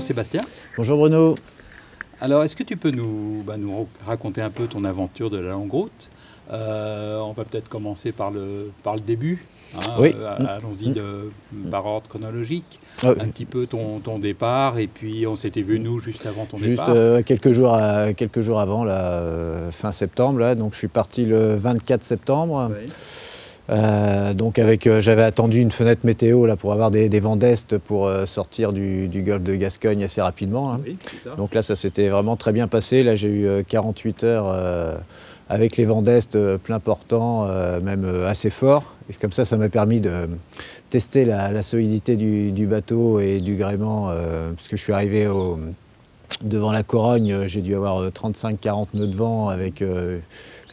Sébastien. Bonjour Bruno. Alors, est-ce que tu peux nous raconter un peu ton aventure de la longue route? On va peut-être commencer par le début. Hein, oui. Allons-y par ordre chronologique. Ah oui. Un petit peu ton départ, et puis on s'était vu nous juste avant ton départ. Juste quelques jours avant, là, fin septembre. Là, donc je suis parti le 24 septembre. Oui. Donc j'avais attendu une fenêtre météo là, pour avoir des vents d'est pour sortir du golfe de Gascogne assez rapidement. Hein. Oui, c'est ça. Donc là, ça s'était vraiment très bien passé. Là, j'ai eu 48 heures avec les vents d'est plein portant, même assez forts. Et comme ça m'a permis de tester la solidité du bateau et du gréement, puisque je suis arrivé devant la Corogne, j'ai dû avoir 35-40 nœuds de vent avec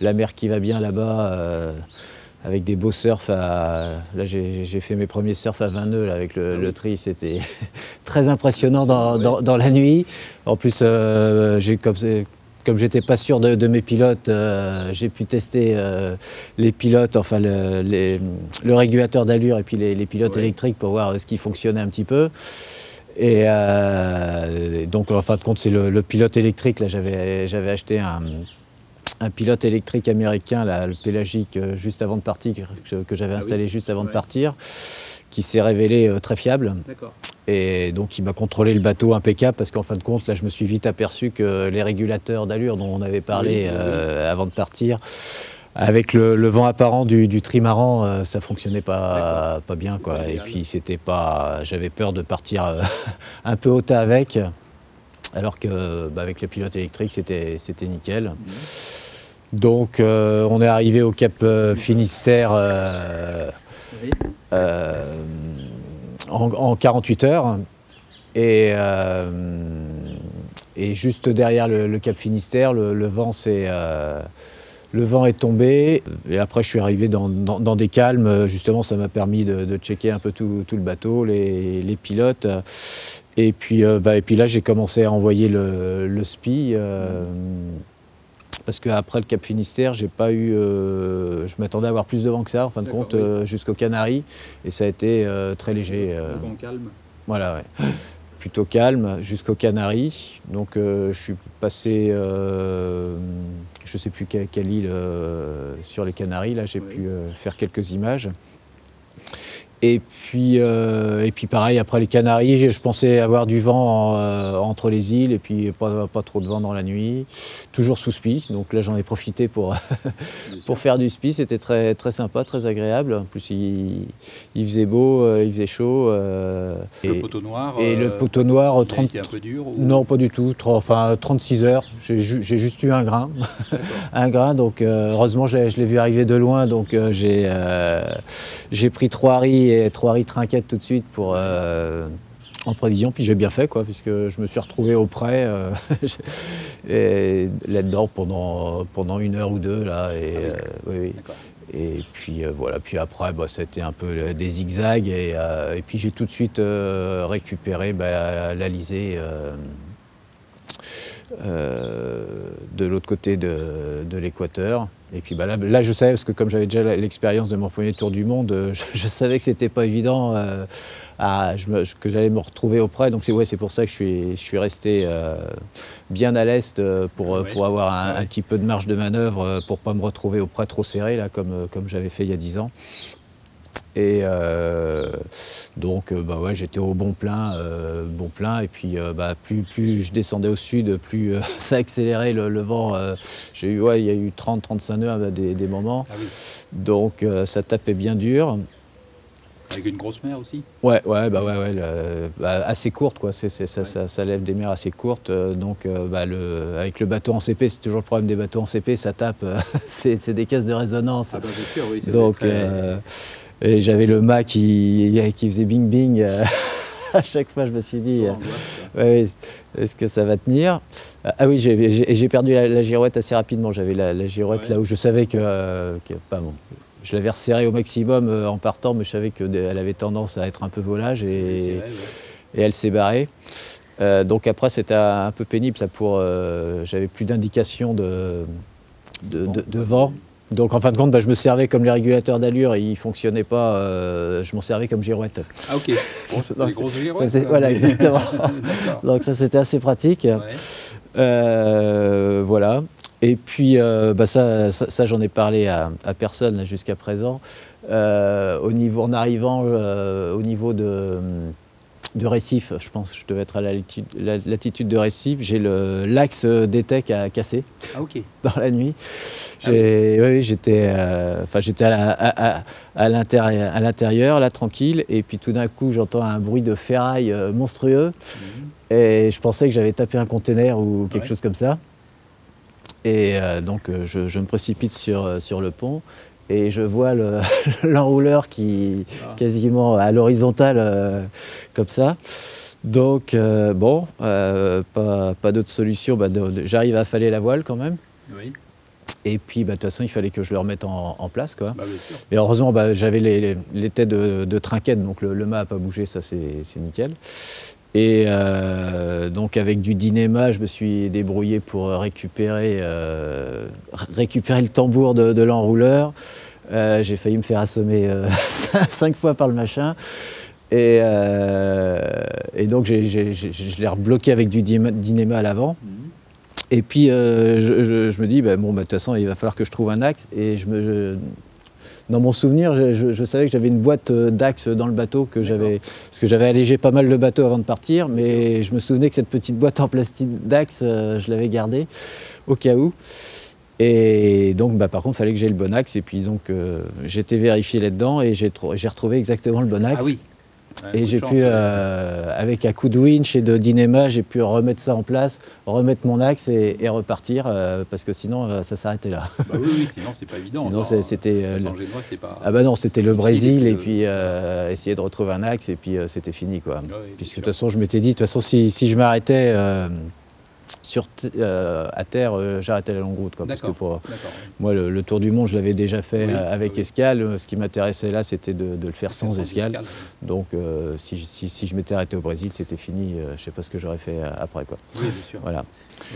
la mer qui va bien là-bas. Avec des beaux surfs, là j'ai fait mes premiers surfs à 20 nœuds là, avec le tri, c'était très impressionnant dans la nuit. En plus, comme j'étais pas sûr de mes pilotes, j'ai pu tester les pilotes, enfin le régulateur d'allure et puis les pilotes électriques pour voir ce qui fonctionnait un petit peu. Et donc en fin de compte, c'est le pilote électrique, là j'avais acheté un pilote électrique américain, là, le pélagique, juste avant de partir, que j'avais installé juste avant de partir, qui s'est révélé très fiable. Et donc il m'a contrôlé le bateau impeccable, parce qu'en fin de compte, là je me suis vite aperçu que les régulateurs d'allure dont on avait parlé avant de partir, avec le vent apparent du trimaran, ça fonctionnait pas bien, quoi. Et puis j'avais peur de partir un peu hautain avec, alors que avec les pilotes électriques c'était nickel. Donc on est arrivé au Cap Finistère en 48 heures et juste derrière le Cap Finistère, le vent est tombé, et après je suis arrivé dans des calmes. Justement, ça m'a permis de checker un peu tout le bateau, les pilotes. Et puis là, j'ai commencé à envoyer le SPI. Parce qu'après le Cap Finistère, j'ai pas eu. Je m'attendais à avoir plus de vent que ça, en fin de compte, jusqu'aux Canaries. Et ça a été très léger. Bon, calme. Voilà, ouais. Plutôt calme jusqu'aux Canaries. Donc je suis passé, je ne sais plus quelle île sur les Canaries. Là, j'ai pu faire quelques images. Et puis pareil, après les Canaries, je pensais avoir du vent entre les îles, et puis pas trop de vent dans la nuit, toujours sous SPI. Donc là, j'en ai profité pour faire du SPI. C'était très, très sympa, très agréable. En plus, il faisait beau, il faisait chaud. Le poteau noir, et le poteau noir, il a été un peu dur ou... Non, pas du tout. Enfin, 36 heures. J'ai juste eu un grain. Un grain, donc heureusement, je l'ai vu arriver de loin. Donc j'ai pris 3 riz et 3 riz trinquettes tout de suite en prévision, puis j'ai bien fait, quoi, puisque je me suis retrouvé au près là-dedans pendant 1 heure ou 2 là, oui. Et puis voilà, puis après c'était un peu des zigzags, et puis j'ai tout de suite récupéré l'Alizé de l'autre côté de l'équateur. Et puis là, je savais, parce que comme j'avais déjà l'expérience de mon premier tour du monde, je savais que c'était pas évident, que j'allais me retrouver auprès. Donc c'est pour ça que je suis resté bien à l'est pour avoir un petit peu de marge de manœuvre, pour pas me retrouver auprès trop serré, là, comme j'avais fait il y a 10 ans. Et donc j'étais au bon plein, et puis plus je descendais au sud, plus ça accélérait le vent. Il y a eu 30-35 nœuds à des moments, donc ça tapait bien dur. Avec une grosse mer aussi? Ouais, assez courte, quoi. Ça lève des mers assez courtes, donc avec le bateau en CP, c'est toujours le problème des bateaux en CP, ça tape, c'est des caisses de résonance. C'est sûr, oui, donc et j'avais le mât qui faisait bing bing. À chaque fois, je me suis dit, est-ce que ça va tenir? Ah oui, j'ai perdu la girouette assez rapidement. J'avais la girouette là où je savais je l'avais resserrée au maximum en partant, mais je savais qu'elle avait tendance à être un peu volage, et elle s'est barrée. Donc après, c'était un peu pénible, ça, j'avais plus d'indication de vent. Donc en fin de compte, je me servais comme les régulateurs d'allure, ils ne fonctionnaient pas, je m'en servais comme girouette. Ah ok, bon, c'était des grosses girouettes. Voilà, exactement. Donc ça c'était assez pratique. Ouais. Voilà. Et puis ça j'en ai parlé à personne jusqu'à présent. En arrivant au niveau de Récif, je pense que je devais être à la latitude de Récif, j'ai l'axe d'Étec à casser. Ah ok. Dans la nuit. Ah oui. Oui, j'étais à l'intérieur, là, tranquille, et puis tout d'un coup, j'entends un bruit de ferraille monstrueux, et je pensais que j'avais tapé un container ou quelque chose comme ça. Et donc, je me précipite sur le pont, et je vois l'enrouleur qui quasiment à l'horizontale, comme ça. Donc, bon, pas d'autre solution, j'arrive à affaler la voile quand même. Oui. Et puis, de toute façon, il fallait que je le remette en place, quoi. Bien sûr. Et heureusement, j'avais les têtes de trinquette, donc le mât n'a pas bougé, ça c'est nickel. Et donc, avec du Dynéma, je me suis débrouillé pour récupérer le tambour de l'enrouleur. J'ai failli me faire assommer 5 fois par le machin. Et donc, je l'ai rebloqué avec du Dynéma à l'avant. Et puis, je me dis, de toute façon, il va falloir que je trouve un axe. Et dans mon souvenir, je savais que j'avais une boîte d'axes dans le bateau, parce que j'avais allégé pas mal le bateau avant de partir, mais je me souvenais que cette petite boîte en plastique d'axes, je l'avais gardée au cas où. Et donc, par contre, il fallait que j'aie le bon axe. Et puis, donc, j'ai été vérifié là-dedans et j'ai retrouvé exactement le bon axe. Ah oui. Ouais, et j'ai pu, avec un coup de winch et de Dynéma, j'ai pu remettre ça en place, remettre mon axe et repartir, parce que sinon, ça s'arrêtait là. Oui, sinon, c'est pas évident. Sinon, c'était... c'est pas... Ah non, c'était le Brésil, et puis essayer de retrouver un axe, et puis c'était fini, quoi. Puisque de toute façon, je m'étais dit, de toute façon, si je m'arrêtais à terre, j'arrêtais la longue route, quoi, parce que moi, le tour du monde, je l'avais déjà fait avec escale. Ce qui m'intéressait là, c'était de le faire sans escale. Donc, si je m'étais arrêté au Brésil, c'était fini. Je ne sais pas ce que j'aurais fait après, quoi. Oui, bien sûr. Voilà.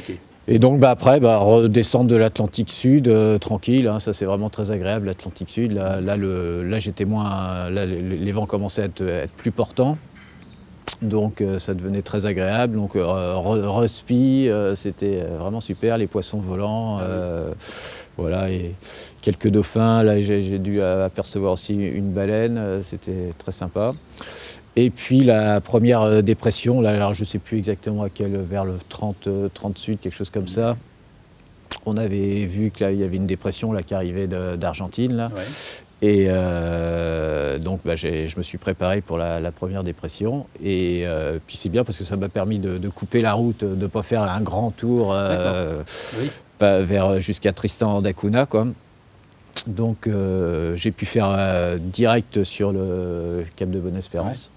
Okay. Et donc, après, redescendre de l'Atlantique Sud, tranquille, hein, ça c'est vraiment très agréable, l'Atlantique Sud. Là j'étais moins... Là, les vents commençaient à être plus portants. Donc ça devenait très agréable, donc respi, c'était vraiment super, les poissons volants, voilà, et quelques dauphins. Là j'ai dû apercevoir aussi une baleine, c'était très sympa. Et puis la première dépression, là, alors je ne sais plus exactement à quelle, vers le 30 sud, quelque chose comme ça. On avait vu qu'il y avait une dépression là, qui arrivait d'Argentine, là. Ouais. Et donc je me suis préparé pour la première dépression, et puis c'est bien parce que ça m'a permis de couper la route, de ne pas faire un grand tour jusqu'à Tristan d'Acunha, quoi. Donc j'ai pu faire direct sur le cap de Bonne-Espérance.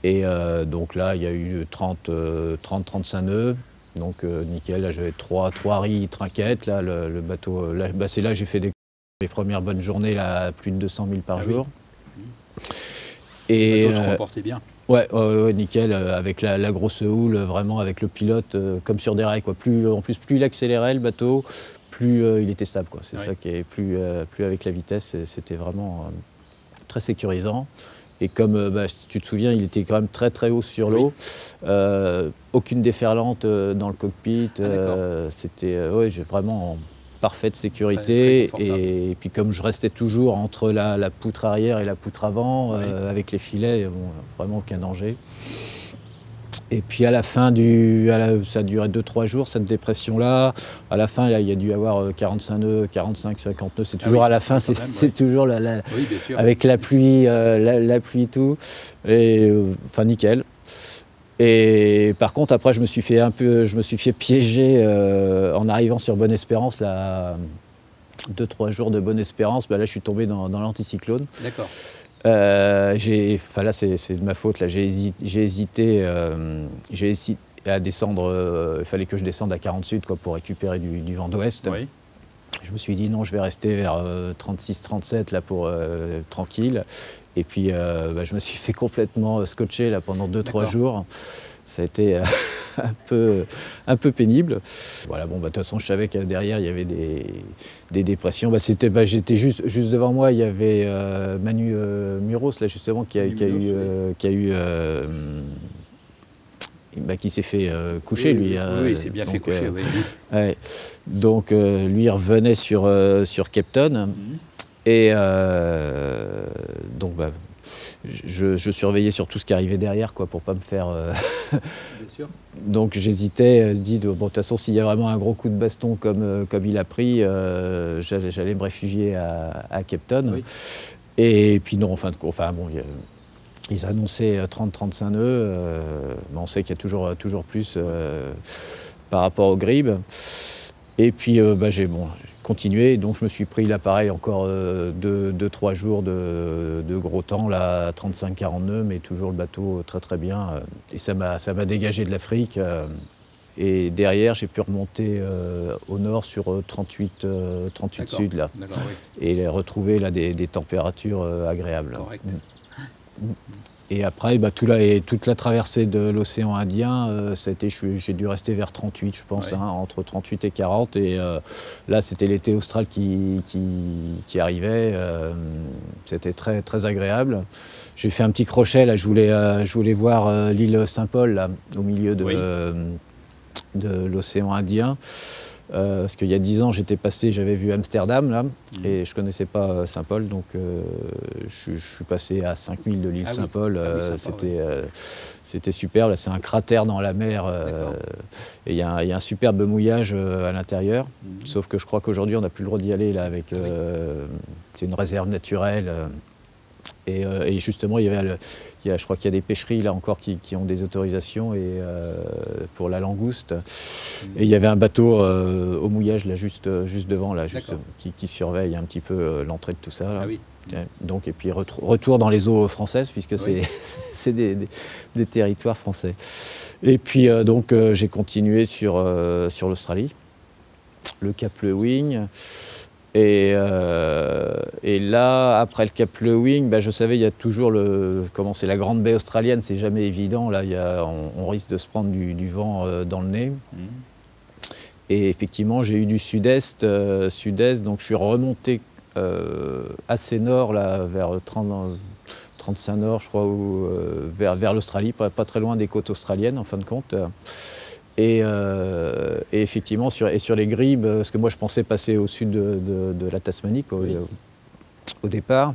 Ouais. Et donc là il y a eu 30-35 nœuds. Donc nickel, là j'avais 3 riz trinquettes, là le bateau, c'est là que j'ai fait mes premières bonnes journées, là, à plus de 200 000 par jour. Oui. Et le bateau se comportait bien. Ouais, nickel, avec la grosse houle, vraiment avec le pilote, comme sur des rails, quoi. En plus, plus il accélérait le bateau, plus il était stable, quoi. C'est ça qui est plus avec la vitesse, c'était vraiment très sécurisant. Et comme si tu te souviens, il était quand même très très haut sur l'eau, aucune déferlante dans le cockpit, c'était j'ai vraiment parfaite sécurité, très et puis comme je restais toujours entre la poutre arrière et la poutre avant, avec les filets, vraiment aucun danger. Et puis à la fin, ça a duré 2-3 jours cette dépression-là. À la fin, là, il y a dû y avoir 45 nœuds, 45-50 nœuds. C'est toujours à la fin, c'est toujours avec la pluie, la pluie et tout. Et enfin nickel. Et par contre, après, je me suis fait piéger en arrivant sur Bonne-Espérance, 2-3 jours de Bonne-Espérance. Là, je suis tombé dans l'anticyclone. D'accord. Là, c'est de ma faute. Là, j'ai hésité à descendre. Il fallait que je descende à 40 sud, quoi, pour récupérer du vent d'ouest. Oui. Je me suis dit non, je vais rester vers 36-37 là pour tranquille. Et puis je me suis fait complètement scotcher là pendant 2-3 jours. Ça a été un peu pénible. Voilà, bon, de toute façon, je savais que derrière, il y avait des dépressions. J'étais juste devant moi, il y avait Manu Muros, là, justement, qui s'est fait coucher, lui. Oui, il s'est bien fait coucher, oui. Ouais. Donc, lui, il revenait sur Cape Town. Et donc, je surveillais sur tout ce qui arrivait derrière, quoi, pour pas me faire... Bien sûr. Donc j'hésitais, dit bon, de toute façon, s'il y a vraiment un gros coup de baston comme il a pris, j'allais me réfugier à Cape Town. Oui. Et puis non, en fin de compte, bon, ils annonçaient 30-35 nœuds, mais on sait qu'il y a toujours plus par rapport au Grib. Et puis j'ai continué, donc je me suis pris l'appareil encore 2-3 jours de gros temps, là, 35-40 nœuds, mais toujours le bateau très bien. Et ça m'a dégagé de l'Afrique. Et derrière, j'ai pu remonter au nord sur 38 sud, là, oui. Et retrouver là, des températures agréables. Correct. Et après, toute la traversée de l'océan Indien, j'ai dû rester vers 38, je pense, entre 38 et 40. Et là, c'était l'été austral qui arrivait. C'était très Agréable. J'ai fait un petit crochet, là, je voulais voir l'île Saint-Paul, là, au milieu de l'océan Indien. Parce qu'il y a 10 ans, j'avais vu Amsterdam, là, et je ne connaissais pas Saint-Paul, donc je suis passé à 5000 de l'île Saint-Paul. C'était super, là, c'est un cratère dans la mer, et il y a un superbe mouillage à l'intérieur, sauf que je crois qu'aujourd'hui, on n'a plus le droit d'y aller, là, c'est une réserve naturelle. Et justement, je crois qu'il y a des pêcheries là encore qui ont des autorisations pour la langouste. Et il y avait un bateau au mouillage là juste devant là, qui surveille un petit peu l'entrée de tout ça. Là. Ah oui. Donc, et puis retour dans les eaux françaises puisque c'est des territoires français. Et puis donc j'ai continué sur l'Australie, le Cap Lewin. Et là, après le Cap Lewin, je savais, il y a toujours c'est la grande baie australienne, c'est jamais évident. Là, on risque de se prendre du vent dans le nez. Et effectivement, j'ai eu du sud-est, donc je suis remonté assez nord, là, vers 35 nord, je crois, vers l'Australie, pas très loin des côtes australiennes, en fin de compte. Et effectivement, sur les Gribes, parce que moi je pensais passer au sud de la Tasmanie au départ.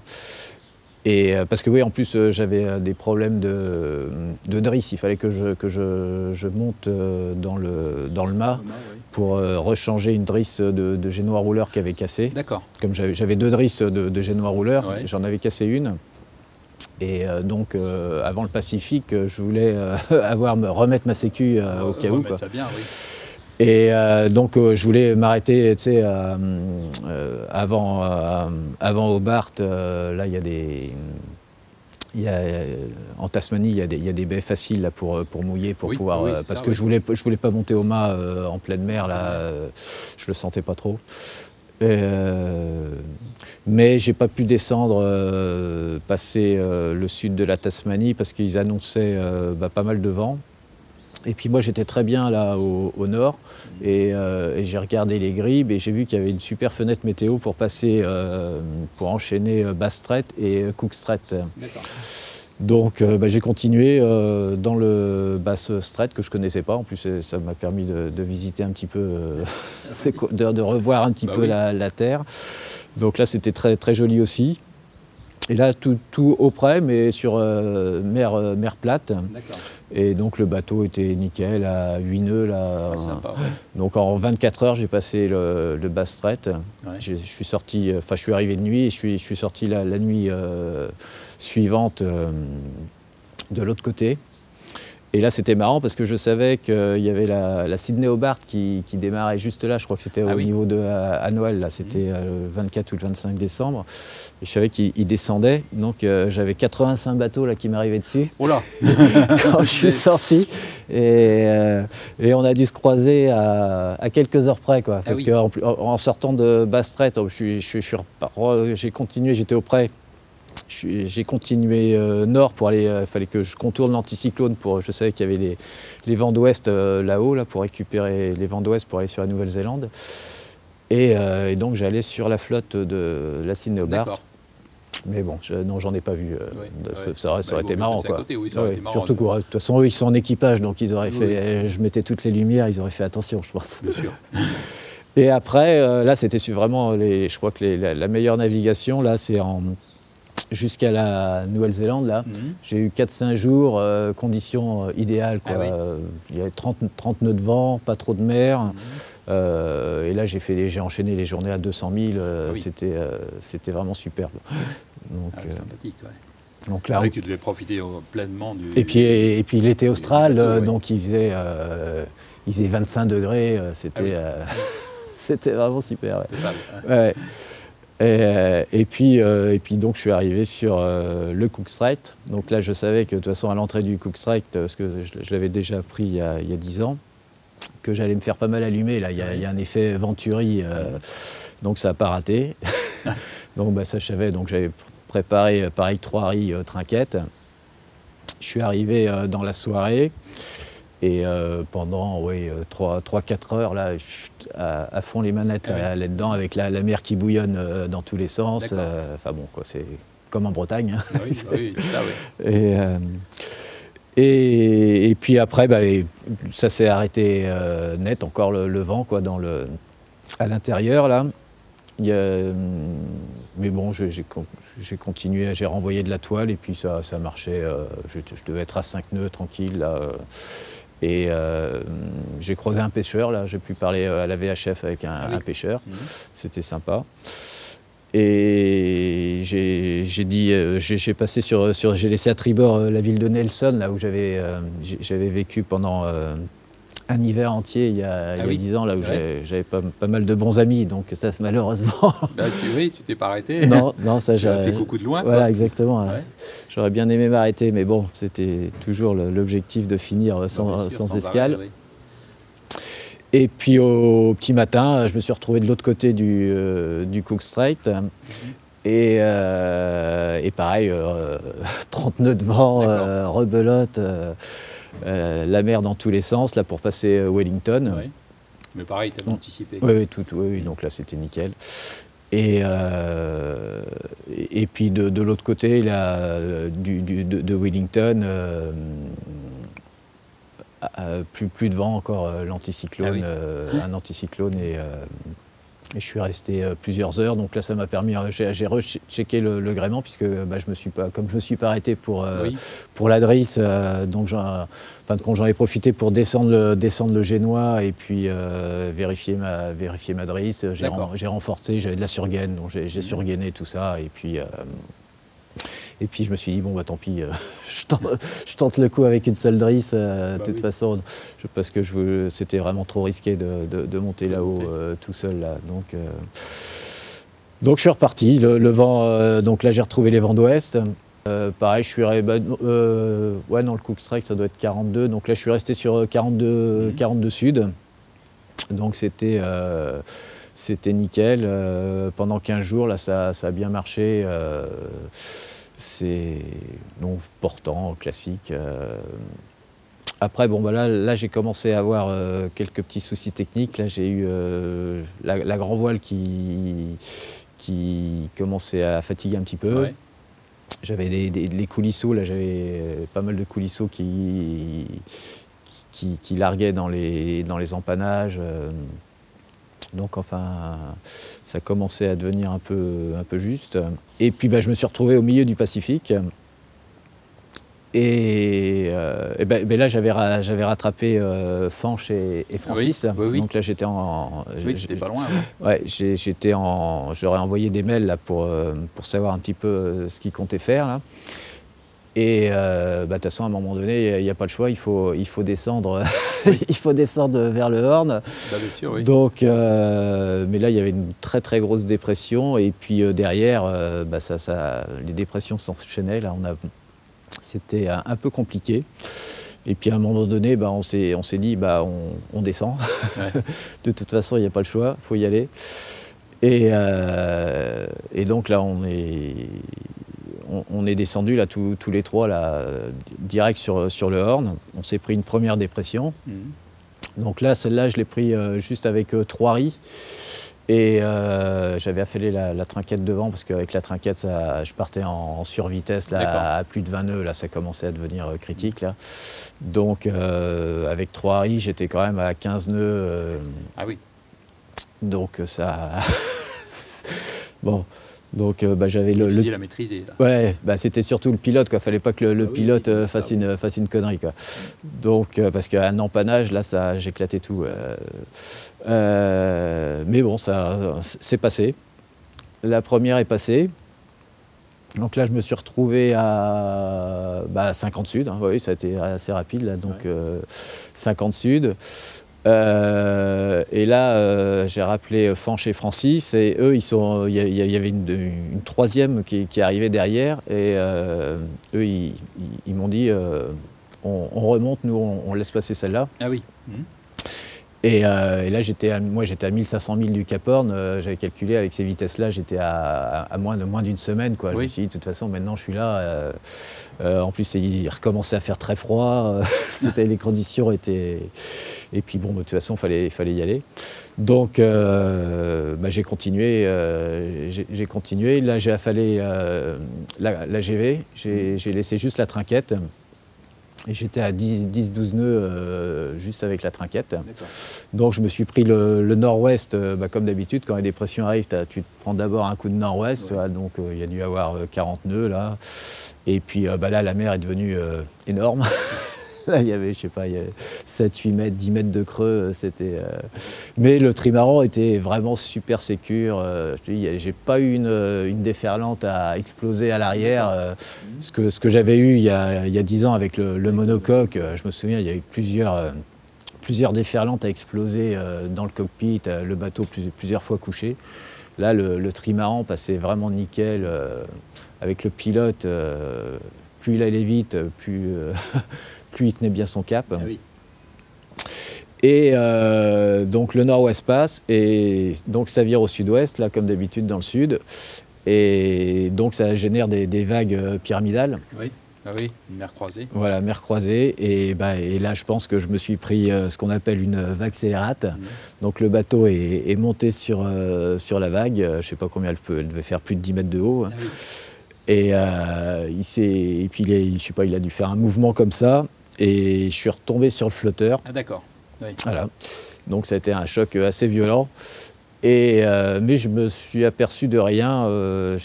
Et parce que oui, en plus j'avais des problèmes de drisse. Il fallait que je monte dans le mât pour rechanger une drisse de génois rouleur qui avait cassé. D'accord. Comme j'avais 2 drisses de génois rouleur, j'en avais cassé une. Et donc, avant le Pacifique, je voulais remettre ma sécu au cas où. Ça bien, oui. Et donc, je voulais m'arrêter, tu sais, avant Hobart. Là, en Tasmanie, il y a des baies faciles là, pour mouiller, pour pouvoir. Parce que je voulais pas monter au mât en pleine mer. Là, je le sentais pas trop. Mais j'ai pas pu descendre, passer le sud de la Tasmanie parce qu'ils annonçaient pas mal de vent. Et puis moi j'étais très bien là au nord et j'ai regardé les Gribes et j'ai vu qu'il y avait une super fenêtre météo pour passer, pour enchaîner Bass Strait et Cook Strait. Donc j'ai continué dans le Bass Strait que je ne connaissais pas. En plus ça m'a permis de visiter un petit peu, de revoir un petit peu la terre. Donc là c'était très joli aussi. Et là tout auprès mais sur mer plate. Et donc le bateau était nickel à 8 nœuds. Là. Sympa, Donc en 24 heures j'ai passé le Bass Strait. Je suis sorti, je suis arrivé de nuit et je suis sorti la nuit suivante de l'autre côté. Et là c'était marrant parce que je savais qu'il y avait la Sydney Hobart qui démarrait juste là, je crois que c'était au niveau à Noël, là c'était le 24 ou le 25 décembre. Et je savais qu'il descendait, donc j'avais 85 bateaux là, qui m'arrivaient dessus. Oh là quand je suis sorti. Et on a dû se croiser à quelques heures près, quoi. Parce qu'en sortant de Bass Strait, j'ai continué, j'étais auprès. Je j'ai continué nord pour aller. Il fallait que je contourne l'anticyclone. Je savais qu'il y avait les vents d'ouest là-haut, là, pour récupérer les vents d'ouest pour aller sur la Nouvelle-Zélande. Et donc j'allais sur la flotte de la Sydney Hobart. Mais bon, non, j'en ai pas vu. Ça aurait été marrant, quoi. Côté, oui, ça aurait été marrant, surtout que, de toute façon, eux, ils sont en équipage, donc ils auraient fait. Je mettais toutes les lumières, ils auraient fait attention, je pense. Bien sûr. Et après, là, c'était vraiment, je crois que la meilleure navigation, là, c'est jusqu'à la Nouvelle-Zélande, là. J'ai eu 4-5 jours, conditions idéales, quoi. Il y avait 30 nœuds de vent, pas trop de mer. Et là, j'ai enchaîné les journées à 200 000. C'était vraiment superbe. Donc, sympathique, ouais. Donc là, tu devais profiter pleinement du... Et puis l'été austral, donc il faisait 25 degrés. C'était vraiment super. Ouais. Et puis donc je suis arrivé sur le Cook Strait. Donc là, je savais que de toute façon, à l'entrée du Cook Strait, parce que je l'avais déjà appris il y a 10 ans, que j'allais me faire pas mal allumer. Là, il y a un effet Venturi, donc ça n'a pas raté. Donc ça, je savais. Donc j'avais préparé, pareil, 3 riz trinquettes. Je suis arrivé dans la soirée et pendant 3-4 heures, là, à fond les manettes là-dedans, avec la mer qui bouillonne dans tous les sens. Enfin bon, quoi, c'est comme en Bretagne. Hein. Oui, c'est ça, oui. Et puis après, ça s'est arrêté net, encore le vent, quoi, à l'intérieur, là. Mais bon, j'ai continué, j'ai renvoyé de la toile et puis ça marchait. Je devais être à 5 nœuds tranquille, là. Et j'ai croisé un pêcheur, là. J'ai pu parler à la VHF avec un pêcheur. C'était sympa. Et j'ai passé j'ai laissé à tribord la ville de Nelson, là où j'avais vécu pendant un hiver entier il y a 10 ans, là où j'avais pas mal de bons amis, donc ça, malheureusement... Oui, tu t'es pas arrêté. Non, ça j'ai fait coucou de loin. Voilà, quoi. exactement. Ouais. J'aurais bien aimé m'arrêter, mais bon, c'était toujours l'objectif de finir sans escale. Arrêt, oui. Et puis au petit matin, je me suis retrouvé de l'autre côté du Cook Strait. Et pareil, 30 nœuds de vent, rebelote, la mer dans tous les sens, là pour passer Wellington. Oui. Mais pareil, tu avais anticipé. Oui, donc là c'était nickel. Et puis de l'autre côté, là, de Wellington, plus de vent encore, l'anticyclone, un anticyclone, et je suis resté plusieurs heures. Donc là, ça m'a permis, j'ai rechecké le gréement, puisque comme je me suis pas arrêté pour la drisse, donc fin de compte, j'en ai profité pour descendre le génois et puis vérifier ma drisse. J'ai renforcé, j'avais de la surgaine, donc j'ai surgainé tout ça, et puis je me suis dit, bon, tant pis, je tente le coup avec une seule drisse, de toute façon, parce que c'était vraiment trop risqué de monter là-haut tout seul, là. Donc je suis reparti, le vent, donc là j'ai retrouvé les vents d'ouest. Pareil, je suis dans le Cook Strait, ça doit être 42, donc là je suis resté sur 42 sud, donc c'était nickel. Pendant 15 jours, là ça a bien marché. C'est portant, classique. Après, là j'ai commencé à avoir quelques petits soucis techniques. Là j'ai eu la grand voile qui commençait à fatiguer un petit peu. Ouais. J'avais les coulisseaux, là j'avais pas mal de coulisseaux qui larguaient dans les empannages. Donc enfin, ça commençait à devenir un peu juste. Et puis je me suis retrouvé au milieu du Pacifique. Et là, j'avais rattrapé Fanch et Francis. Oui. Donc là, j'étais en... Oui, t'étais pas loin. Ouais, j'aurais envoyé des mails là, pour savoir un petit peu ce qu'ils comptaient faire, là. Et de toute façon, à un moment donné, il n'y a pas le choix, il faut descendre, il faut descendre vers le Horn. Bien sûr, oui. Donc, mais là, il y avait une très très grosse dépression, et puis derrière, les dépressions s'enchaînaient. Là, c'était un peu compliqué. Et puis à un moment donné, on s'est dit, on descend. Ouais. De toute façon, il n'y a pas le choix, il faut y aller. Et donc là, on on est descendu là tous les trois là, direct sur le Horn. On s'est pris une première dépression. Donc là, celle-là, je l'ai pris juste avec 3 riz. Et j'avais affalé la trinquette devant parce qu'avec la trinquette, je partais en survitesse là, à plus de 20 nœuds. Là, ça commençait à devenir critique. Là. Donc avec 3 riz, j'étais quand même à 15 nœuds. Ah oui. Donc ça... bon. Donc j'avais difficile à maîtriser. Là. Ouais, c'était surtout le pilote, quoi. Fallait pas que le pilote fasse une connerie, quoi. Donc parce qu'un empannage, là, j'éclatais tout. Mais bon, ça c'est passé. La première est passée. Donc là, je me suis retrouvé à 50 Sud. Hein. Oui, ça a été assez rapide, là. Donc 50 Sud. Et là, j'ai rappelé Fanch et Francis, et eux, il y avait une troisième qui arrivait derrière, et eux, ils m'ont dit on remonte, nous, on laisse passer celle-là. Ah oui. Et là, j'étais à 1500 milles du Cap Horn, j'avais calculé avec ces vitesses-là, j'étais à moins d'une semaine, quoi. Je me suis dit, de toute façon, maintenant, je suis là. En plus, il recommençait à faire très froid, les conditions étaient... Et puis bon, de toute façon, il fallait y aller. Donc j'ai continué. Là, j'ai affalé la GV, j'ai laissé juste la trinquette. Et j'étais à 10-12 nœuds juste avec la trinquette. Donc je me suis pris le nord-ouest, comme d'habitude, quand les dépressions arrivent, tu te prends d'abord un coup de nord-ouest, donc il y a dû y avoir 40 nœuds là. Et puis là, la mer est devenue énorme. Là, il y avait, je sais pas, 7, 8 mètres, 10 mètres de creux, Mais le trimaran était vraiment super sécure. Je te dis, j'ai pas eu une déferlante à exploser à l'arrière. Ce que j'avais eu il y a 10 ans avec le monocoque, je me souviens, il y a eu plusieurs déferlantes à exploser dans le cockpit, le bateau plusieurs fois couché. Là, le trimaran passait vraiment nickel. Avec le pilote, plus il allait vite, plus il tenait bien son cap. Ah oui. Et donc le nord-ouest passe, et donc ça vire au sud-ouest, là comme d'habitude dans le sud. Et donc ça génère des vagues pyramidales. Oui. Ah oui, une mer croisée. Voilà, mer croisée. Et là, je pense que je me suis pris ce qu'on appelle une vague scélérate. Donc le bateau est monté sur la vague. Je ne sais pas combien elle devait faire plus de 10 mètres de haut. Ah oui. Et puis je sais pas, il a dû faire un mouvement comme ça. Et je suis retombé sur le flotteur. Ah d'accord. Oui. Voilà. Donc ça a été un choc assez violent. Mais je me suis aperçu de rien. Je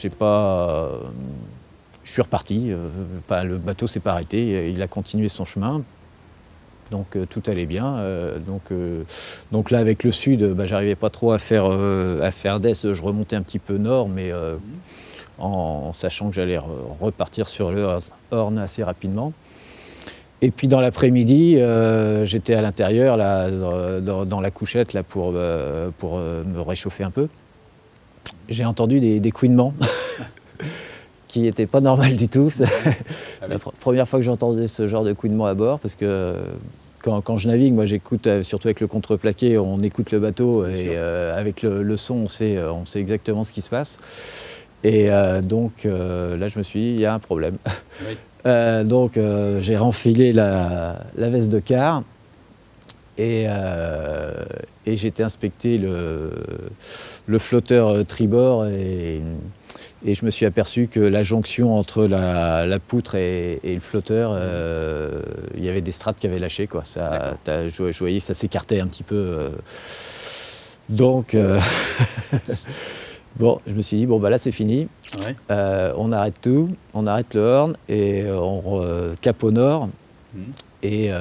suis reparti. Le bateau s'est pas arrêté. Il a continué son chemin. Donc tout allait bien. Donc là, avec le sud, j'arrivais pas trop à faire d'est. Je remontais un petit peu nord, mais en sachant que j'allais repartir sur le Horn assez rapidement. Et puis dans l'après-midi, j'étais à l'intérieur, là, dans la couchette, là, pour me réchauffer un peu. J'ai entendu des couinements qui n'étaient pas normaux du tout. C'est la première fois que j'entendais ce genre de couinements à bord, parce que quand je navigue, moi j'écoute, surtout avec le contreplaqué, on écoute le bateau, et avec le son, on sait exactement ce qui se passe. Et là, je me suis dit, il y a un problème. Oui. Donc j'ai renfilé la veste de quart, et j'ai été inspecter le flotteur tribord, et je me suis aperçu que la jonction entre la poutre et le flotteur, il y avait des strates qui avaient lâché, quoi. Je voyais, ça s'écartait un petit peu. Donc bon, je me suis dit, là c'est fini, on arrête tout, on arrête le Horn et on cap au nord. Et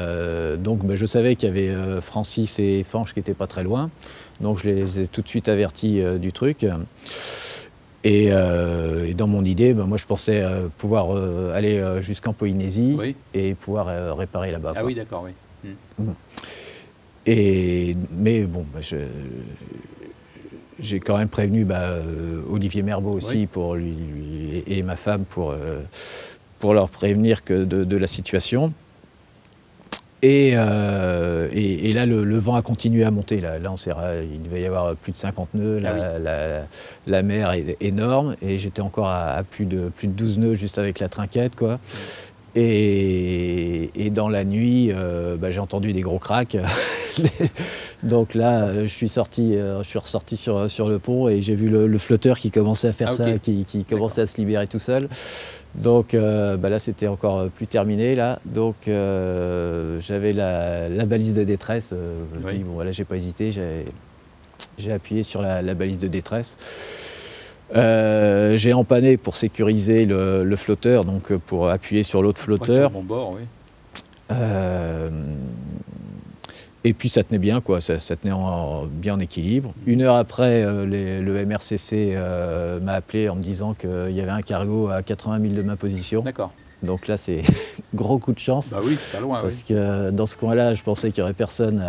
donc je savais qu'il y avait Francis et Fanch qui n'étaient pas très loin, donc je les ai tout de suite avertis du truc. Et dans mon idée, moi je pensais pouvoir aller jusqu'en Polynésie et pouvoir réparer là-bas. Ah oui, d'accord, oui. Mais bon, j'ai quand même prévenu Olivier Merbeau aussi, pour lui et ma femme pour leur prévenir de la situation. Et là, le vent a continué à monter. Là il devait y avoir plus de 50 nœuds. La mer est énorme. Et j'étais encore à plus de 12 nœuds juste avec la trinquette, quoi. Et dans la nuit, j'ai entendu des gros cracks. Donc là, je suis ressorti sur le pont et j'ai vu le flotteur qui commençait à faire ça, qui commençait à se libérer tout seul. Donc là, c'était encore plus terminé. Là. Donc j'avais la balise de détresse. Je dis, bon, voilà, j'ai pas hésité, j'ai appuyé sur la balise de détresse. J'ai empanné pour sécuriser le flotteur, donc pour appuyer sur l'autre flotteur. Bon bord, oui. Et puis ça tenait bien, quoi. Ça tenait bien en équilibre. Une heure après, le MRCC m'a appelé en me disant qu'il y avait un cargo à 80 000 de ma position. D'accord. Donc là, c'est gros coup de chance. Bah oui, c'est pas loin. Parce que dans ce coin-là, je pensais qu'il n'y aurait personne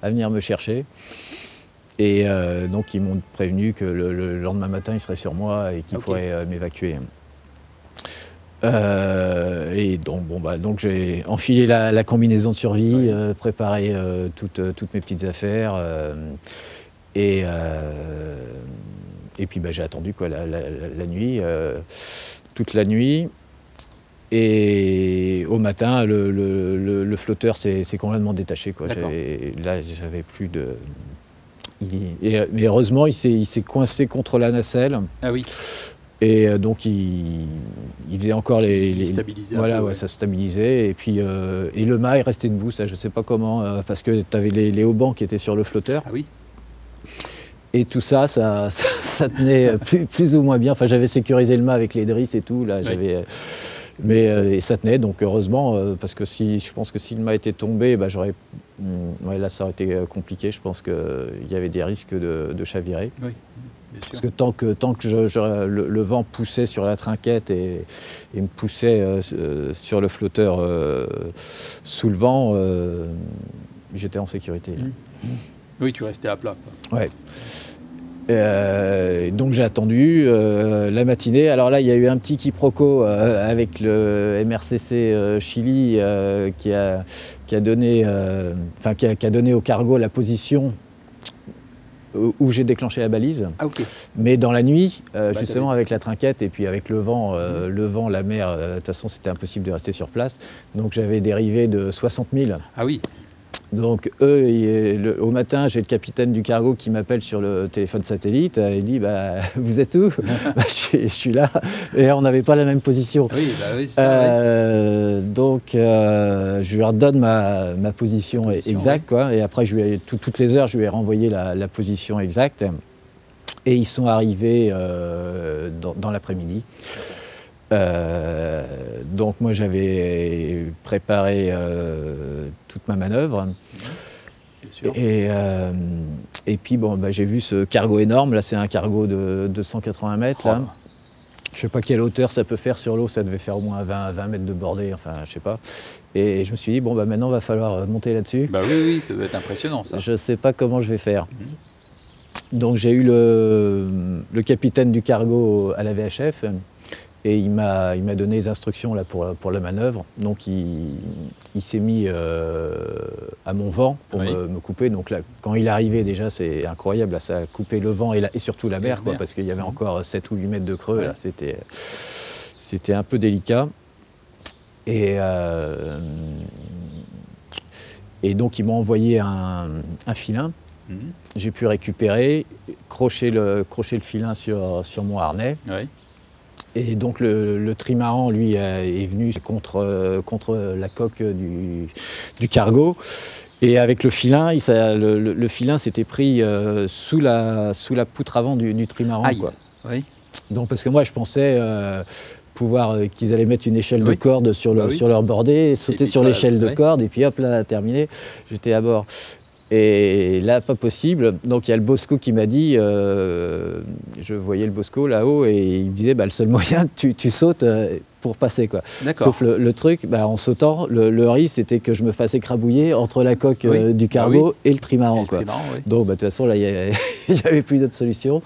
à venir me chercher. Et donc ils m'ont prévenu que le lendemain matin, ils seraient sur moi et qu'ils pourraient m'évacuer. Et donc j'ai enfilé la combinaison de survie, préparé toutes mes petites affaires. Et puis j'ai attendu quoi, la nuit, toute la nuit. Et au matin, le flotteur s'est complètement détaché, quoi. Là, j'avais plus de... Mais heureusement, il s'est coincé contre la nacelle. Ah oui. Et donc, il faisait encore il stabilisait voilà, un peu, ouais, ça stabilisait. Et puis, et le mât est resté debout, ça, je ne sais pas comment, parce que tu avais les haubans qui étaient sur le flotteur. Ah oui. Et tout ça tenait plus ou moins bien. Enfin, j'avais sécurisé le mât avec les drisses et tout. Là, et ça tenait, donc heureusement, parce que je pense que si le mât était tombé, là, ça aurait été compliqué. Je pense qu'il y avait des risques de chavirer. Oui. Parce que tant que le vent poussait sur la trinquette et me poussait sur le flotteur sous le vent, j'étais en sécurité. Là. Oui, tu restais à plat, quoi. Ouais. Donc j'ai attendu la matinée. Alors là, il y a eu un petit quiproquo avec le MRCC Chili qui a donné au cargo la position où j'ai déclenché la balise. Ah, ok. Mais dans la nuit, justement avec la trinquette et puis avec le vent, la mer, de toute façon c'était impossible de rester sur place. Donc j'avais dérivé de 60 000. Ah oui. Donc eux, au matin, j'ai le capitaine du cargo qui m'appelle sur le téléphone satellite. Il dit vous êtes où? Je suis là. Et on n'avait pas la même position. Oui, c'est ça. Donc je lui redonne ma position exacte, quoi. Et après, toutes les heures, je lui ai renvoyé la position exacte. Et ils sont arrivés dans l'après-midi. Donc moi j'avais préparé toute ma manœuvre. Bien sûr. Et puis j'ai vu ce cargo énorme, là c'est un cargo de 280 mètres. Là. Je ne sais pas quelle hauteur ça peut faire sur l'eau, ça devait faire au moins 20 mètres de bordée, enfin je sais pas. Et je me suis dit, maintenant il va falloir monter là-dessus. Bah oui, ça doit être impressionnant ça. Je ne sais pas comment je vais faire. Donc j'ai eu le capitaine du cargo à la VHF. Et il m'a donné les instructions là, pour la manœuvre. Donc il s'est mis à mon vent pour me couper. Donc là, quand il est arrivé, déjà, c'est incroyable. Là, ça a coupé le vent et surtout la mer, quoi, parce qu'il y avait encore 7 ou 8 mètres de creux. Là, c'était un peu délicat. Et donc ils m'ont envoyé un filin. J'ai pu récupérer, crocher le filin sur mon harnais. Oui. Et donc le trimaran, lui, est venu contre la coque du cargo. Et avec le filin, le filin s'était pris sous la poutre avant du trimaran. Quoi. Oui. Donc parce que moi, je pensais qu'ils allaient mettre une échelle de corde sur leur bordée, sauter sur l'échelle de corde, et puis hop, là, terminé, j'étais à bord. Et là, pas possible. Donc il y a le Bosco qui m'a dit, je voyais le Bosco là-haut, et il me disait, le seul moyen, tu sautes pour passer, quoi. Sauf le truc, en sautant, le risque, c'était que je me fasse écrabouiller entre la coque du cargo et le trimaran. Quoi. Donc de toute façon, là, il n'y avait plus d'autre solution.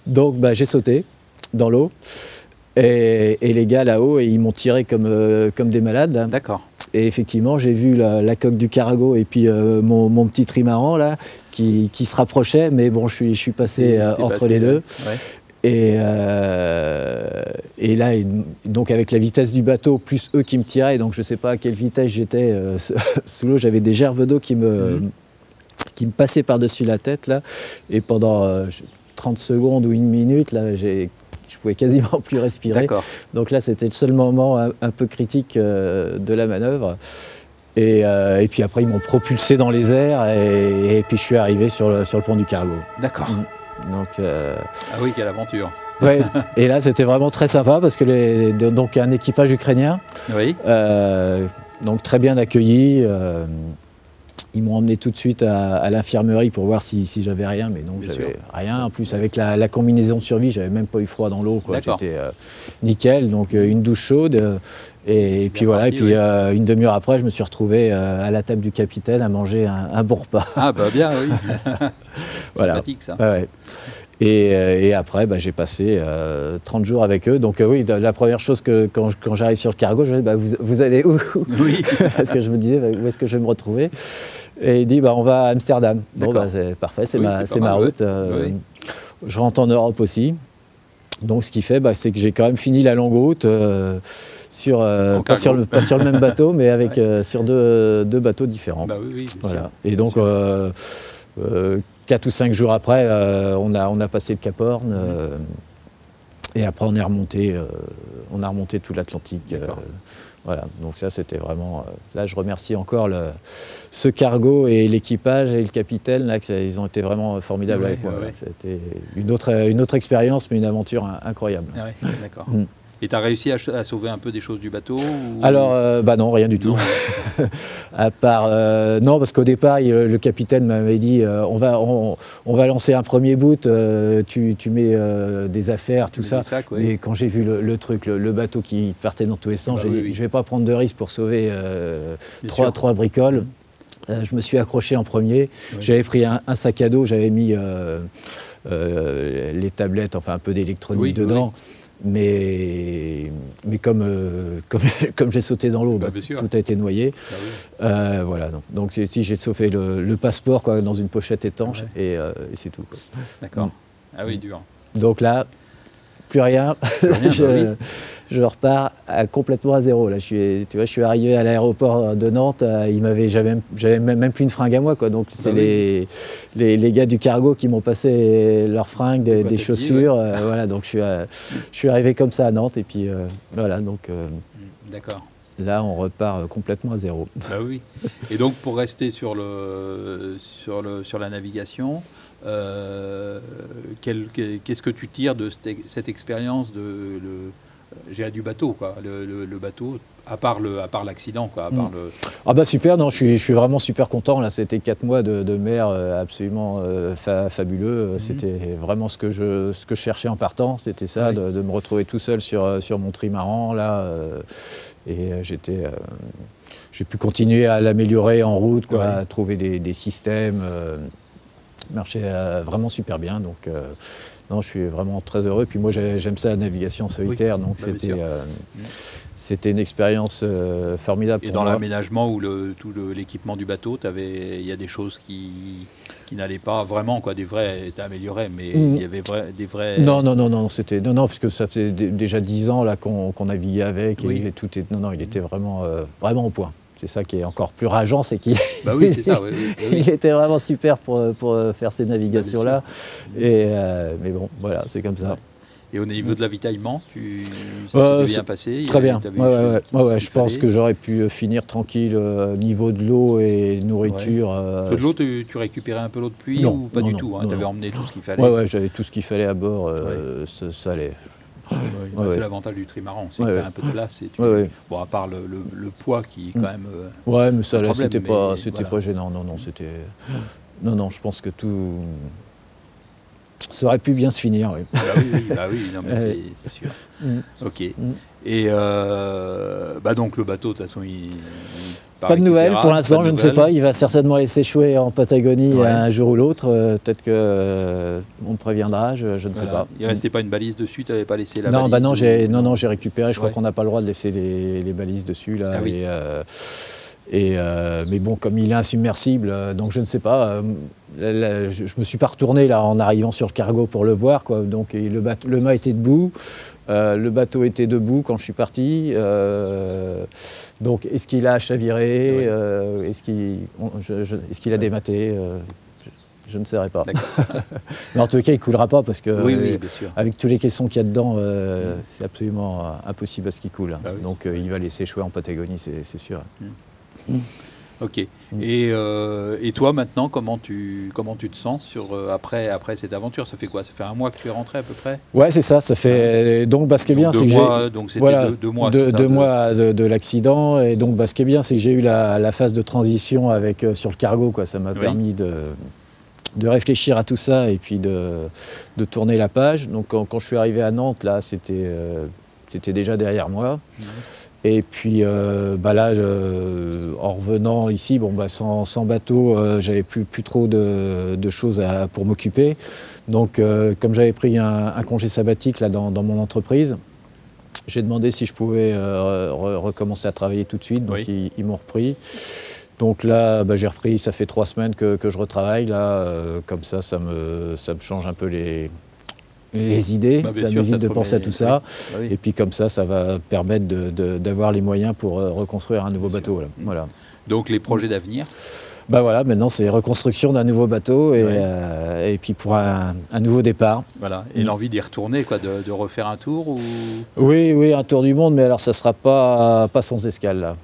Donc j'ai sauté dans l'eau. Et les gars là-haut, ils m'ont tiré comme des malades. D'accord. Et effectivement, j'ai vu la coque du Carago et puis mon petit trimaran là, qui se rapprochait, mais bon, je suis passé entre les deux. Ouais. Et là, donc avec la vitesse du bateau, plus eux qui me tiraient, donc je ne sais pas à quelle vitesse j'étais sous l'eau, j'avais des gerbes d'eau qui me passaient par-dessus la tête, là, et pendant 30 secondes ou une minute, là, je pouvais quasiment plus respirer. Donc là, c'était le seul moment un peu critique de la manœuvre. Et puis après, ils m'ont propulsé dans les airs, et puis je suis arrivé sur le pont du Carago. D'accord. Donc, ah oui, quelle aventure. Ouais. Et là, c'était vraiment très sympa parce que donc un équipage ukrainien, oui. Donc très bien accueilli. Ils m'ont emmené tout de suite à l'infirmerie pour voir si j'avais rien, mais non, j'avais rien. En plus, avec la combinaison de survie, j'avais même pas eu froid dans l'eau, quoi. J'étais nickel. Donc une douche chaude. Et puis voilà. Parti, et puis une demi-heure après, je me suis retrouvé à la table du capitaine à manger un bon repas. Ah bah bien, oui. Voilà. Sympathique ça. Ouais. Et après, j'ai passé 30 jours avec eux. Donc oui, la première chose que quand j'arrive sur le cargo, je me dis vous allez où? Oui. Parce que je me disais où est-ce que je vais me retrouver? Et il dit on va à Amsterdam. Bon c'est parfait, c'est ma route. Oui. Je rentre en Europe aussi. Donc ce qui fait, c'est que j'ai quand même fini la longue route pas sur le même bateau, mais avec sur deux bateaux différents. Bah oui, voilà. Et donc 4 ou 5 jours après, on a passé le Cap Horn. Et après, on a remonté tout l'Atlantique. Voilà, donc ça, c'était vraiment... là, je remercie encore ce cargo et l'équipage et le capitaine. Là, ils ont été vraiment formidables avec moi. C'était une autre expérience, mais une aventure incroyable. Ouais, d'accord. Et tu as réussi à sauver un peu des choses du bateau ou... Alors, non, rien du tout. À part, non, parce qu'au départ, le capitaine m'avait dit on va lancer un premier boot, tu mets des affaires, tout ça. Et quand j'ai vu le truc, le bateau qui partait dans tous les sens, j'ai dit je ne vais pas prendre de risque pour sauver trois bricoles. Je me suis accroché en premier. J'avais pris un sac à dos, j'avais mis les tablettes, enfin un peu d'électronique dedans. Mais comme j'ai sauté dans l'eau, tout a été noyé. Voilà, donc si j'ai sauvé le passeport dans une pochette étanche et c'est tout. D'accord. Ah oui, dur. Donc là, plus rien. Je repars complètement à zéro. Là, je suis arrivé à l'aéroport de Nantes. J'avais même plus une fringue à moi, quoi. Donc c'est les gars du cargo qui m'ont passé leurs fringues, des chaussures. Voilà, donc je suis arrivé comme ça à Nantes et puis voilà. Donc d'accord. Là, on repart complètement à zéro. Bah oui. Et donc pour rester sur la navigation. Qu'est-ce que tu tires de cette expérience du bateau, quoi, le bateau, à part l'accident, quoi, Ah bah super, non, je suis vraiment super content. Là, c'était 4 mois de mer absolument fabuleux. C'était vraiment ce que je cherchais en partant. C'était ça, de me retrouver tout seul sur mon trimaran là, et j'ai pu continuer à l'améliorer en route, quoi, à trouver des systèmes. Marchait vraiment super bien, donc non, je suis vraiment très heureux. Puis moi, j'aime ça, la navigation solitaire, donc c'était une expérience formidable. Et dans l'aménagement ou tout l'équipement du bateau, il y a des choses qui n'allaient pas vraiment, quoi, des vrais, t'as amélioré, mais il y avait des vrais... Non, puisque ça faisait déjà 10 ans là qu'on naviguait avec, et tout est... Non, il était vraiment au point. C'est ça qui est encore plus rageant, c'est qu'il il était vraiment super pour faire ces navigations-là. Mais bon, voilà, c'est comme ça. Et au niveau de l'avitaillement, ça s'était bien passé? Très bien. Je pense que j'aurais pu finir tranquille niveau de l'eau et nourriture. De l'eau, tu récupérais un peu l'eau de pluie ou pas du tout? Tu avais emmené tout ce qu'il fallait? Oui, j'avais tout ce qu'il fallait à bord. Ça allait. C'est l'avantage du trimaran, c'est que tu as un peu de place. Et bon, à part le poids qui est quand même. Mais ça, là, c'était pas gênant. Non, c'était. Non, je pense que tout. Ça aurait pu bien se finir, oui. Non, mais c'est sûr. Ok. Et donc le bateau, de toute façon, Pas de nouvelles pour l'instant, je ne sais pas. Il va certainement aller s'échouer en Patagonie un jour ou l'autre. Peut-être qu'on me préviendra, je ne sais pas. Il ne restait pas une balise dessus, tu n'avais pas laissé la balise? Non, j'ai récupéré. Je crois qu'on n'a pas le droit de laisser les balises dessus. Là, mais bon, comme il est insubmersible, donc je ne sais pas. Je ne me suis pas retourné là, en arrivant sur le cargo pour le voir, quoi. Donc le mât était debout. Le bateau était debout quand je suis parti. Donc, est-ce qu'il a chaviré? Est-ce qu'il a dématé? Je ne saurais pas. Mais en tout cas, il ne coulera pas parce que, avec tous les caissons qu'il y a dedans, c'est absolument impossible à ce qu'il coule. Donc, il va laisser échouer en Patagonie, c'est sûr. Ok. Et toi, maintenant, comment tu te sens après cette aventure? Ça fait quoi? Ça fait un mois que tu es rentré à peu près? Ouais, c'est ça. Ça fait. Donc, ce qui est bien, c'est que donc c'était 2 mois. Deux mois de l'accident. Et donc, ce qui est bien, c'est que j'ai eu la phase de transition sur le cargo, quoi. Ça m'a permis de réfléchir à tout ça et puis de tourner la page. Donc, quand je suis arrivé à Nantes, là, c'était déjà derrière moi. Et puis là, en revenant ici, sans bateau, j'avais plus trop de choses pour m'occuper. Donc, comme j'avais pris un congé sabbatique là, dans mon entreprise, j'ai demandé si je pouvais recommencer à travailler tout de suite. Donc, ils m'ont repris. Donc là, j'ai repris, ça fait 3 semaines que je retravaille. Là, comme ça me change un peu les idées, ça m'évite de penser à tout ça. Et puis comme ça va permettre d'avoir les moyens pour reconstruire un nouveau bateau. Là. Voilà. Donc les projets d'avenir? Maintenant c'est reconstruction d'un nouveau bateau et puis pour un nouveau départ. Voilà. Et l'envie d'y retourner, quoi, de refaire un tour ou... Oui, un tour du monde, mais alors ça ne sera pas sans escale là.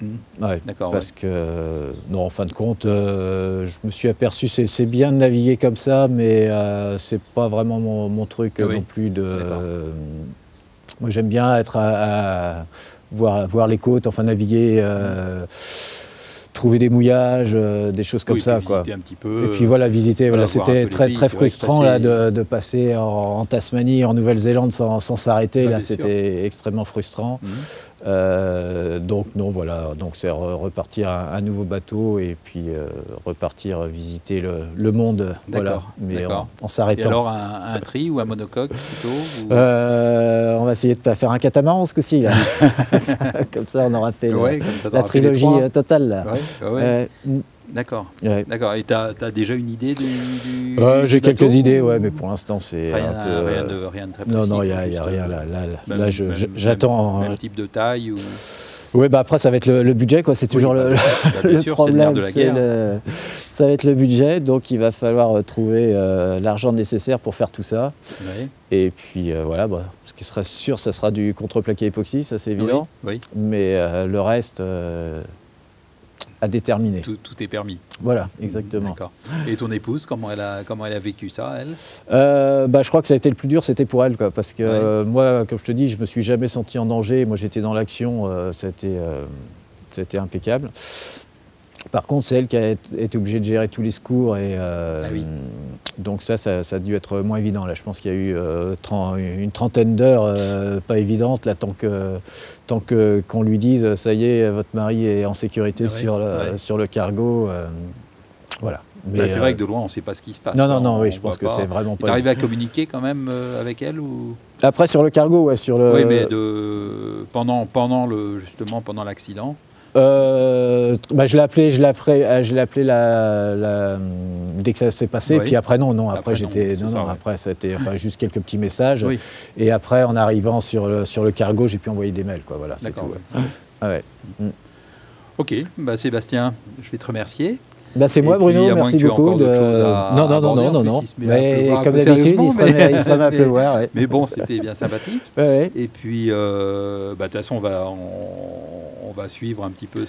D'accord. Parce que, non, en fin de compte, je me suis aperçu, c'est bien de naviguer comme ça, mais c'est pas vraiment mon truc non plus. Moi j'aime bien être voir les côtes, enfin naviguer. Trouver des mouillages, des choses comme ça. Visiter un petit peu. Et puis visiter. C'était très frustrant là, de passer en Tasmanie, en Nouvelle-Zélande sans s'arrêter. Là, c'était extrêmement frustrant. Donc c'est repartir un nouveau bateau et puis repartir visiter le monde. Mais en s'arrêtant. Et alors un tri ou un monocoque plutôt on va essayer de faire un catamaran ce coup-ci. Comme ça, on aura fait la trilogie totale. Là. D'accord. Et tu as déjà une idée du j'ai bateau, quelques idées, mais pour l'instant, c'est rien de très précis. Non, il n'y a rien. Là, j'attends. Même type de taille ou... Oui, après, ça va être le budget, quoi. C'est toujours le problème. Ça va être le budget, donc il va falloir trouver l'argent nécessaire pour faire tout ça. Et puis, ce qui sera sûr, ça sera du contreplaqué époxy, ça c'est évident. Mais le reste... à déterminer. Tout est permis. Voilà, exactement. D'accord. Et ton épouse, comment elle a vécu ça, elle? Je crois que ça a été le plus dur, c'était pour elle, quoi, parce que moi, comme je te dis, je me suis jamais senti en danger. Moi, j'étais dans l'action, c'était impeccable. Par contre, c'est elle qui a été obligée de gérer tous les secours et donc ça a dû être moins évident. Là, je pense qu'il y a eu une trentaine d'heures pas évidentes là, tant qu'on lui dise ça y est, votre mari est en sécurité sur le cargo. Voilà. C'est vrai que de loin, on ne sait pas ce qui se passe. Non, je pense que c'est vraiment pas... Tu arrives à communiquer quand même avec elle ou... Après, sur le cargo, sur le... Oui, mais pendant l'accident. Je l'ai appelé dès que ça s'est passé, puis après après ça a été juste quelques petits messages, et après en arrivant sur le cargo, j'ai pu envoyer des mails, quoi, voilà, c'est tout. Ok, Sébastien, je vais te remercier. C'est moi, Bruno, merci beaucoup. Non. Mais comme d'habitude, il se remet à pleuvoir. Mais bon, c'était bien sympathique. Et puis, de toute façon, on va suivre un petit peu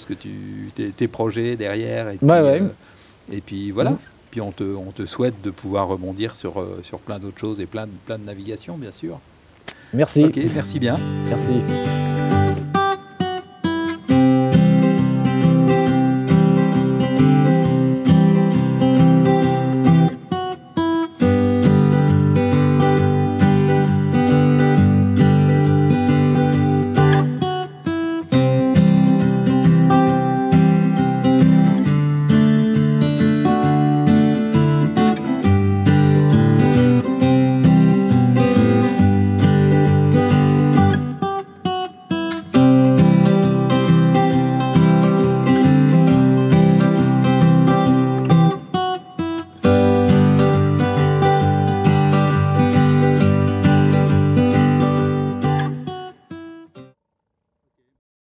tes projets derrière. Et puis voilà. Puis on te souhaite de pouvoir rebondir sur plein d'autres choses et plein de navigations, bien sûr. Merci. Ok, merci bien. Merci.